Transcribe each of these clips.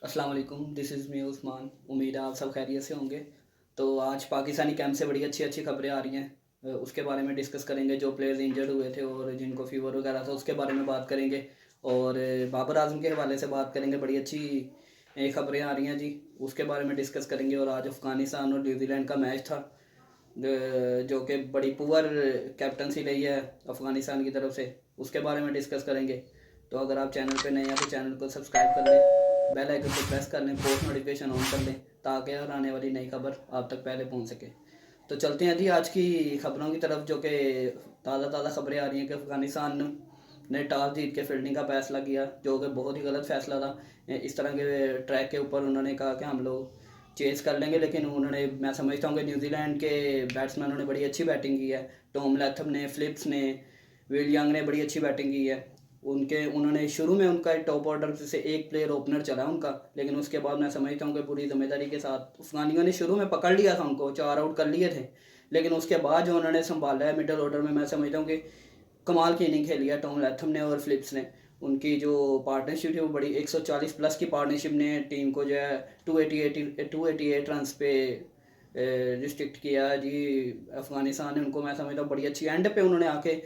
अस्सलाम वालेकुम, this is me Usman. उम्मीद है आप सब खैरियत से होंगे। तो आज पाकिस्तानी कैंप से बड़ी अच्छी अच्छी खबरें आ रही हैं। उसके बारे में डिस्कस करेंगे। जो प्लेयर्स इंजर्ड हुए थे और जिनको फीवर वगैरह था उसके बारे में बात करेंगे। और बाबर आजम के हवाले से बात करेंगे। बड़ी अच्छी खबरें आ रही हैं जी, उसके बारे में डिस्कस करेंगे। और आज अफ़गानिस्तान और न्यूजीलैंड का मैच था, जो कि बड़ी पुअर कैप्टनसी रही है अफ़गानिस्तान की तरफ से, उसके बारे में डिस्कस करेंगे। तो अगर आप चैनल पे नए हैं तो चैनल को सब्सक्राइब कर लें, बेल आइकन को प्रेस कर लें, पोस्ट नोटिफिकेशन ऑन कर लें, ताकि हर आने वाली नई खबर आप तक पहले पहुंच सके। तो चलते हैं जी आज की खबरों की तरफ, जो कि ताज़ा ताज़ा खबरें आ रही हैं कि अफ़गानिस्तान ने टॉस जीत के फील्डिंग का फैसला किया, जो कि बहुत ही गलत फैसला था। इस तरह के ट्रैक के ऊपर उन्होंने कहा कि हम लोग चेज़ कर लेंगे, लेकिन उन्होंने, मैं समझता हूँ कि न्यूजीलैंड के बैट्समैनों ने बड़ी अच्छी बैटिंग की है। टॉम लैथम ने, फिलिप्स ने, विल यंग ने बड़ी अच्छी बैटिंग की है। उन्होंने शुरू में उनका टॉप ऑर्डर से एक प्लेयर ओपनर चला उनका, लेकिन उसके बाद मैं समझता हूँ कि पूरी जिम्मेदारी के साथ अफगानियों ने शुरू में पकड़ लिया था, उनको 4 आउट कर लिए थे। लेकिन उसके बाद जो उन्होंने संभाला है मिडल ऑर्डर में, मैं समझता हूँ कि कमाल की इनिंग खेली है टॉम लैथम ने और फिलिप्स ने। उनकी जो पार्टनरशिप थी वो बड़ी 140 प्लस की पार्टनरशिप ने टीम को जो है 288 रन पे रिस्ट्रिक्ट किया है जी। अफगानिस्तान ने उनको, मैं समझता हूँ, बड़ी अच्छी एंड पे उन्होंने आके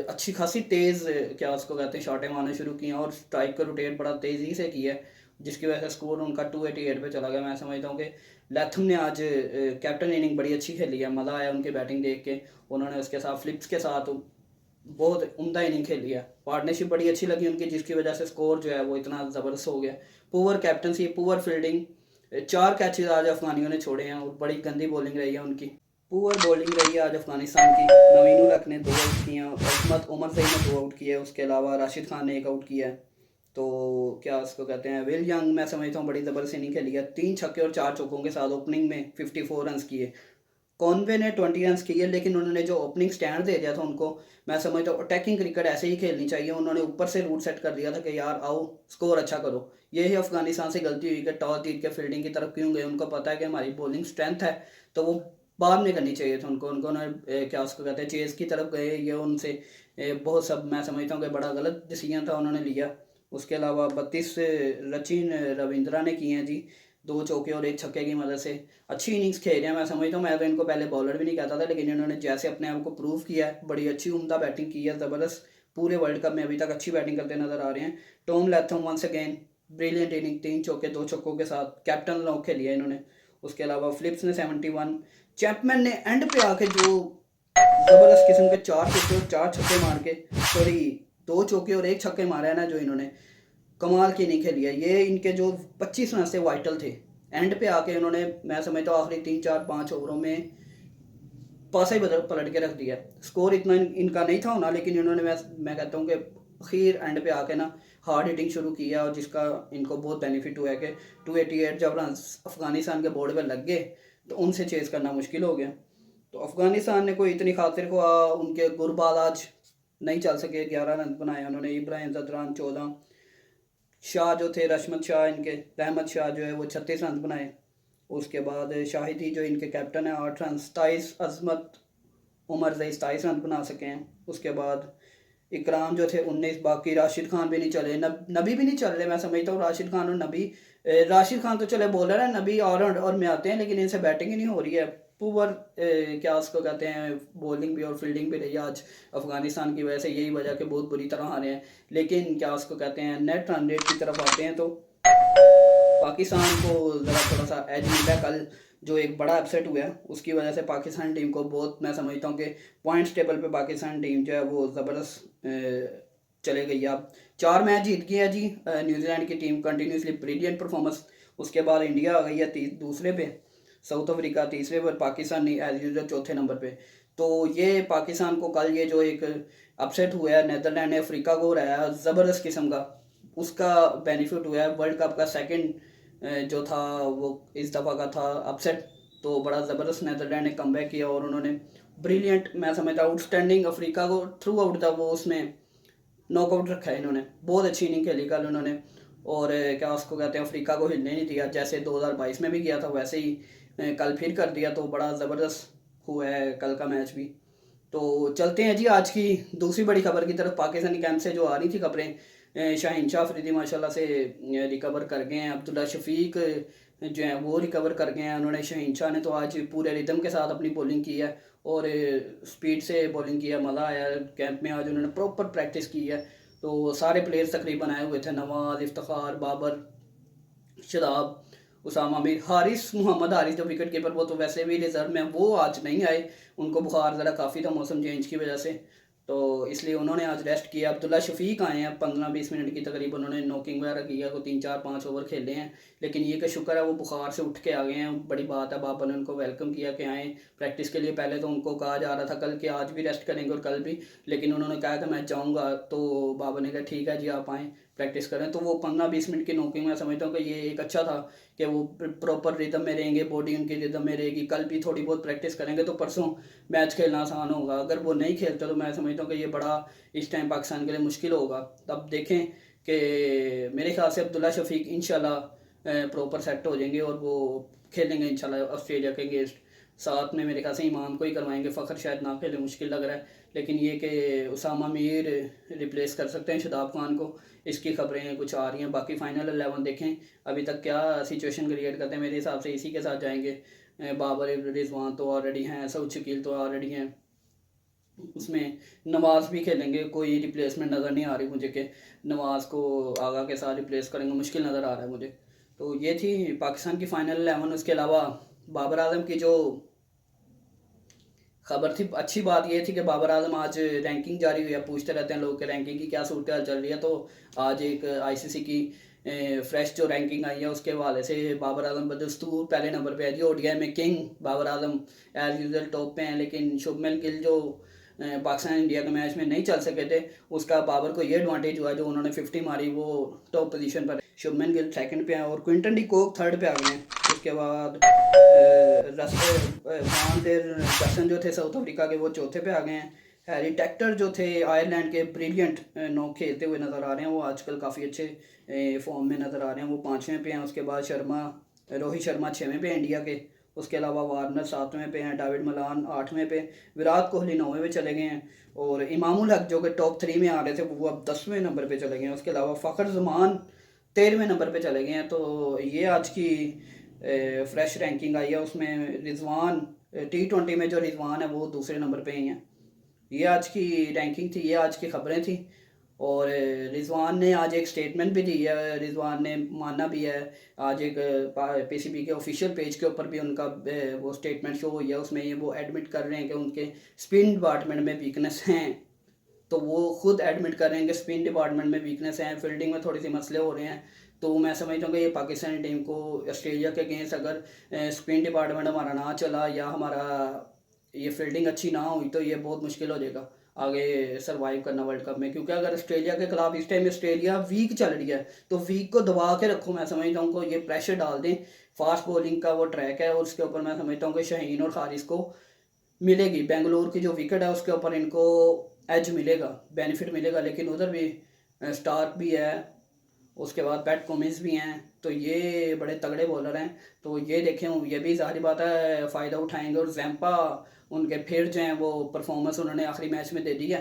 अच्छी खासी तेज़, क्या उसको कहते हैं, शॉटें मारना शुरू की हैं और स्ट्राइक को रोटेट बड़ा तेज़ी से किया है, जिसकी वजह से स्कोर उनका 288 पे चला गया। मैं समझता हूँ कि लैथम ने आज कैप्टन इनिंग बड़ी अच्छी खेली है, मज़ा आया उनकी बैटिंग देख के। उन्होंने उसके साथ फ्लिप्स के साथ बहुत उम्दा इनिंग खेली है। पार्टनरशिप बड़ी अच्छी लगी उनकी, जिसकी वजह से स्कोर जो है वो इतना ज़बरदस्त हो गया। Poor captaincy, poor fielding, 4 catches आज अफगानियों ने छोड़े हैं और बड़ी गंदी बॉलिंग रही है उनकी। पुअर बॉलिंग रही है आज अफगानिस्तान की। नवीन उल हक ने 2 आउट किए हैं, अजमत उमर सईद ने 2 आउट किए हैं, उसके अलावा राशिद खान ने 1 आउट किया है। तो क्या उसको कहते हैं, विल यंग, मैं समझता हूँ बड़ी ज़बरदस्त इनिंग खेली है। 3 छक्के और 4 चौकों के साथ ओपनिंग में 54 रन किए। कॉनवे ने 20 रन किए, लेकिन उन्होंने जो ओपनिंग स्टैंड दे दिया था उनको, मैं समझता हूँ अटैकिंग क्रिकेट ऐसे ही खेलनी चाहिए। उन्होंने ऊपर से रूट सेट कर दिया था कि यार आओ स्कोर अच्छा करो। यही अफगानिस्तान से गलती हुई कि टॉस जीत के फील्डिंग की तरफ क्यों गए। उनको पता है कि हमारी बॉलिंग स्ट्रेंथ है, तो वो बाद में करनी चाहिए था उनको। उनको ना क्या उसको कहते हैं, चेज़ की तरफ गए। ये उनसे बहुत सब, मैं समझता हूँ कि बड़ा गलत डिसीजन था उन्होंने लिया। उसके अलावा 32 सचिन रविंद्रा ने किए हैं जी, 2 चौके और 1 छक्के की मदद से अच्छी इनिंग्स खेल रहे हैं। मैं समझता हूँ, मैं तो इनको पहले बॉलर भी नहीं कहता था, लेकिन इन्होंने जैसे अपने आप को प्रूव किया है, बड़ी अच्छी उम्दा बैटिंग की है, ज़बरदस्त। पूरे वर्ल्ड कप में अभी तक अच्छी बैटिंग करते नजर आ रहे हैं। Tom Latham once again brilliant innings, 3 चौके 2 छक्कों के साथ कैप्टन लॉक खेली है इन्होंने। उसके अलावा फिलिप्स ने 71, चैपमैन ने एंड पे आके जो ज़बरदस्त किस्म के 4 चौके और 4 छक्के मार के, सॉरी, 2 चौके और 1 छक्के मारे हैं ना जो इन्होंने, कमाल की नहीं खेली है। ये इनके जो 25 रन से वाइटल थे, एंड पे आके उन्होंने, मैं समझता हूँ, आखिरी 3 4 5 ओवरों में पासा ही बदल पलट के रख दिया। स्कोर इतना इनका नहीं था होना, लेकिन इन्होंने, मैं कहता हूँ कि आखिर एंड पे आके ना हार्ड हिटिंग शुरू किया, और जिसका इनको बहुत बेनिफिट हुआ है कि 288 जब रन अफगानिस्तान के बोर्ड पर लग गए तो उनसे चेज़ करना मुश्किल हो गया। तो अफगानिस्तान ने कोई इतनी खातिर को उनके गुरबाज आज नहीं चल सके। 11 रन बनाए उन्होंने। इब्राहिम जदरान 14, शाह जो थे, रशमत शाह, इनके रहमत शाह जो है वो 36 रन बनाए। उसके बाद शाहिदी जो इनके कैप्टन है, 8 रन। 27 अजमत उमर जई 27 रन बना सके हैं। उसके बाद इकराम जो थे 19। बाकी राशिद खान भी नहीं चले, नबी भी नहीं चल रहे। मैं समझता हूँ राशिद खान और नबी, राशिद खान तो चले बॉलर है, नबी और में आते हैं, लेकिन इनसे बैटिंग ही नहीं हो रही है। पुअर, क्या उसको कहते हैं, बॉलिंग भी और फील्डिंग भी रही है आज अफगानिस्तान की वजह से। यही वजह कि बहुत बुरी तरह हारे हैं। लेकिन क्या उसको कहते हैं, नेट रन रेट की तरफ आते हैं तो पाकिस्तान को ज़रा थोड़ा सा एज मिला है कल। जो एक बड़ा अपसेट हुआ है उसकी वजह से पाकिस्तान टीम को बहुत, मैं समझता हूँ कि पॉइंट्स टेबल पे पाकिस्तान टीम जो है वो ज़बरदस्त चले गई है। अब 4 मैच जीत गई है जी न्यूजीलैंड की टीम, कंटिन्यूसली ब्रिलियंट परफॉर्मेंस। उसके बाद इंडिया आ गई है दूसरे पे, साउथ अफ्रीका तीसरे पर, पाकिस्तान एज यूजल चौथे नंबर पे। तो ये पाकिस्तान को कल ये जो एक अपसेट हुआ है, नेदरलैंड ने अफ्रीका को हराया ज़बरदस्त किस्म का, उसका बेनिफिट हुआ है। वर्ल्ड कप का सेकंड जो था वो इस दफ़ा का था अपसेट। तो बड़ा ज़बरदस्त नेदरलैंड ने कमबैक किया और उन्होंने ब्रिलियंट, मैं समझता हूँ आउटस्टैंडिंग, अफ्रीका को थ्रू आउट था वो उसमें नॉकआउट रखा है इन्होंने। बहुत अच्छी इनिंग खेली कल उन्होंने। और क्या उसको कहते हैं, अफ्रीका को हिलने नहीं दिया। जैसे 2022 में भी किया था वैसे ही कल फिर कर दिया। तो बड़ा ज़बरदस्त हुआ है कल का मैच भी। तो चलते हैं जी आज की दूसरी बड़ी खबर की तरफ। पाकिस्तानी कैंप से जो आ रही थी खबरें, शाहीन शाह अफरीदी माशाल्लाह से रिकवर कर गए हैं। अब्दुल्ला शफीक जो हैं वो रिकवर कर गए हैं। उन्होंने शाहीन शाह ने तो आज पूरे रिदम के साथ अपनी बॉलिंग की है और स्पीड से बॉलिंग की है। मज़ा आया कैंप में, आज उन्होंने प्रॉपर प्रैक्टिस की है। तो सारे प्लेयर्स तकरीबन आए हुए थे, नवाज़, इफ्तिखार, बाबर, शदाब, उसामा मीर, हारिस, मोहम्मद हारिस जो विकेट कीपर, वो तो वैसे भी रिजर्व में, वो आज नहीं आए। उनको बुखार ज़रा काफ़ी था मौसम चेंज की वजह से, तो इसलिए उन्होंने आज रेस्ट किया। अब्दुल्ला शफीक आए हैं 15-20 मिनट की तकरीबन, उन्होंने नॉकिंग वगैरह किया, को 3-4-5 ओवर खेले हैं। लेकिन ये कि शुक्र है वो बुखार से उठ के आ गए हैं, बड़ी बात है। बाबा ने उनको वेलकम किया कि आएँ प्रैक्टिस के लिए। पहले तो उनको कहा जा रहा था कल कि आज भी रेस्ट करेंगे और कल भी, लेकिन उन्होंने कहा कि मैं जाऊँगा, तो बाबा ने कहा ठीक है जी आप आएँ प्रैक्टिस करें। तो वो 15-20 मिनट की नॉकिंग, मैं समझता हूँ कि ये एक अच्छा था कि वो प्रॉपर रिदम में रहेंगे, बॉडी उनकी रिदम में रहेगी। कल भी थोड़ी बहुत प्रैक्टिस करेंगे तो परसों मैच खेलना आसान होगा। अगर वो नहीं खेलते तो मैं समझता हूँ कि ये बड़ा इस टाइम पाकिस्तान के लिए मुश्किल होगा। तब देखें कि मेरे ख्याल से अब्दुल्ला शफीक इंशाल्लाह प्रॉपर सेट हो जाएंगे और वो खेलेंगे इंशाल्लाह ऑस्ट्रेलिया के अगेंस्ट। साथ में मेरे ख्याल से इमाम को ही करवाएंगे, फ़खर शायद ना खेले, मुश्किल लग रहा है। लेकिन ये कि उसामा मीर रिप्लेस कर सकते हैं शदाब खान को, इसकी खबरें कुछ आ रही हैं। बाकी फाइनल 11 देखें अभी तक क्या सिचुएशन क्रिएट करते हैं। मेरे हिसाब से इसी के साथ जाएंगे। बाबर, रिजवान तो ऑलरेडी हैं, सऊद शकील तो ऑलरेडी हैं, उसमें नवाज़ भी खेलेंगे। कोई रिप्लेसमेंट नज़र नहीं आ रही मुझे कि नवाज़ को आगा के साथ रिप्लेस करेंगे, मुश्किल नज़र आ रहा है मुझे। तो ये थी पाकिस्तान की फ़ाइनल 11। उसके अलावा बाबर आजम की जो खबर थी, अच्छी बात ये थी कि बाबर आजम आज रैंकिंग जारी हुई है। पूछते रहते हैं लोग कि रैंकिंग की क्या सूरत हाल चल रही है, तो आज एक आईसीसी की फ्रेश जो रैंकिंग आई है उसके हवाले से बाबर आजम बदस्तूर पहले नंबर पे है जी। ओडीआई में king Babar Azam as usual top पे हैं। लेकिन शुभमन गिल जो पाकिस्तान इंडिया के मैच में नहीं चल सके थे, उसका बाबर को ये एडवांटेज हुआ, जो उन्होंने 50 मारी वो टॉप पोजीशन पर। शुभमन गिल सेकंड पे हैं और क्विंटन डी कोक थर्ड पे आ गए हैं। उसके बाद जैक्सन जो थे साउथ अफ्रीका के, वो चौथे पे आ गए हैं। हैरी टेक्टर जो थे आयरलैंड के, ब्रिलियंट नॉक खेलते हुए नज़र आ रहे हैं, वो आजकल काफ़ी अच्छे फॉर्म में नज़र आ रहे हैं, वो 5वें पे हैं। उसके बाद रोहित शर्मा 6वें पे इंडिया के। उसके अलावा वार्नर 7वें पे हैं, डेविड मलान 8वें पे, विराट कोहली 9वें पे चले गए हैं और इमामुल हक जो कि टॉप 3 में आ रहे थे वो अब 10वें नंबर पे चले गए हैं। उसके अलावा फ़खर जमान 13वें नंबर पे चले गए हैं। तो ये आज की फ्रेश रैंकिंग आई है। उसमें रिजवान T20 में जो रिजवान है वो दूसरे नंबर पे ही हैं। ये आज की रैंकिंग थी, ये आज की खबरें थी। और रिजवान ने आज एक स्टेटमेंट भी दी है, रिजवान ने माना भी है। आज एक पीसीबी के ऑफिशियल पेज के ऊपर भी उनका वो स्टेटमेंट शो हुई है, उसमें ये वो एडमिट कर रहे हैं कि उनके स्पिन डिपार्टमेंट में वीकनेस हैं। तो वो खुद एडमिट कर रहे हैं कि स्पिन डिपार्टमेंट में वीकनेस है, फील्डिंग में थोड़ी सी मसले हो रहे हैं। तो मैं समझता हूँ कि ये पाकिस्तानी टीम को ऑस्ट्रेलिया के अगेंस्ट अगर स्पिन डिपार्टमेंट हमारा ना चला या हमारा ये फील्डिंग अच्छी ना हुई तो ये बहुत मुश्किल हो जाएगा आगे सरवाइव करना वर्ल्ड कप में। क्योंकि अगर ऑस्ट्रेलिया के खिलाफ इस टाइम ऑस्ट्रेलिया वीक चल रही है तो वीक को दबा के रखो। मैं समझता हूँ कि ये प्रेशर डाल दें, फास्ट बॉलिंग का वो ट्रैक है और उसके ऊपर मैं समझता हूँ कि शाहीन और हारिस को मिलेगी, बेंगलोर की जो विकेट है उसके ऊपर इनको एज मिलेगा, बेनिफिट मिलेगा। लेकिन उधर भी स्टार्क भी है, उसके बाद पैट कमिंस भी हैं, तो ये बड़े तगड़े बॉलर हैं। तो ये देखें, ये भी ज़ाहिर बात है फ़ायदा उठाएंगे। और जैम्पा उनके फिर जो हैं वो परफॉर्मेंस उन्होंने आखिरी मैच में दे दी है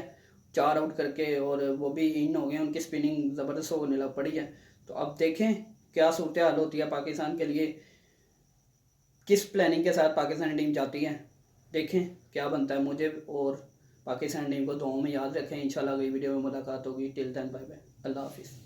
4 आउट करके, और वो भी इन हो गए, उनकी स्पिनिंग ज़बरदस्त होने लग पड़ी है। तो अब देखें क्या सूरत हाल होती है पाकिस्तान के लिए, किस प्लानिंग के साथ पाकिस्तानी टीम जाती है, देखें क्या बनता है। मुझे और पाकिस्तान टीम को दुआओं में याद रखें। इंशाल्लाह अगली वीडियो में मुलाकात होगी। टिल देन बाय बाय, अल्लाह हाफिज़।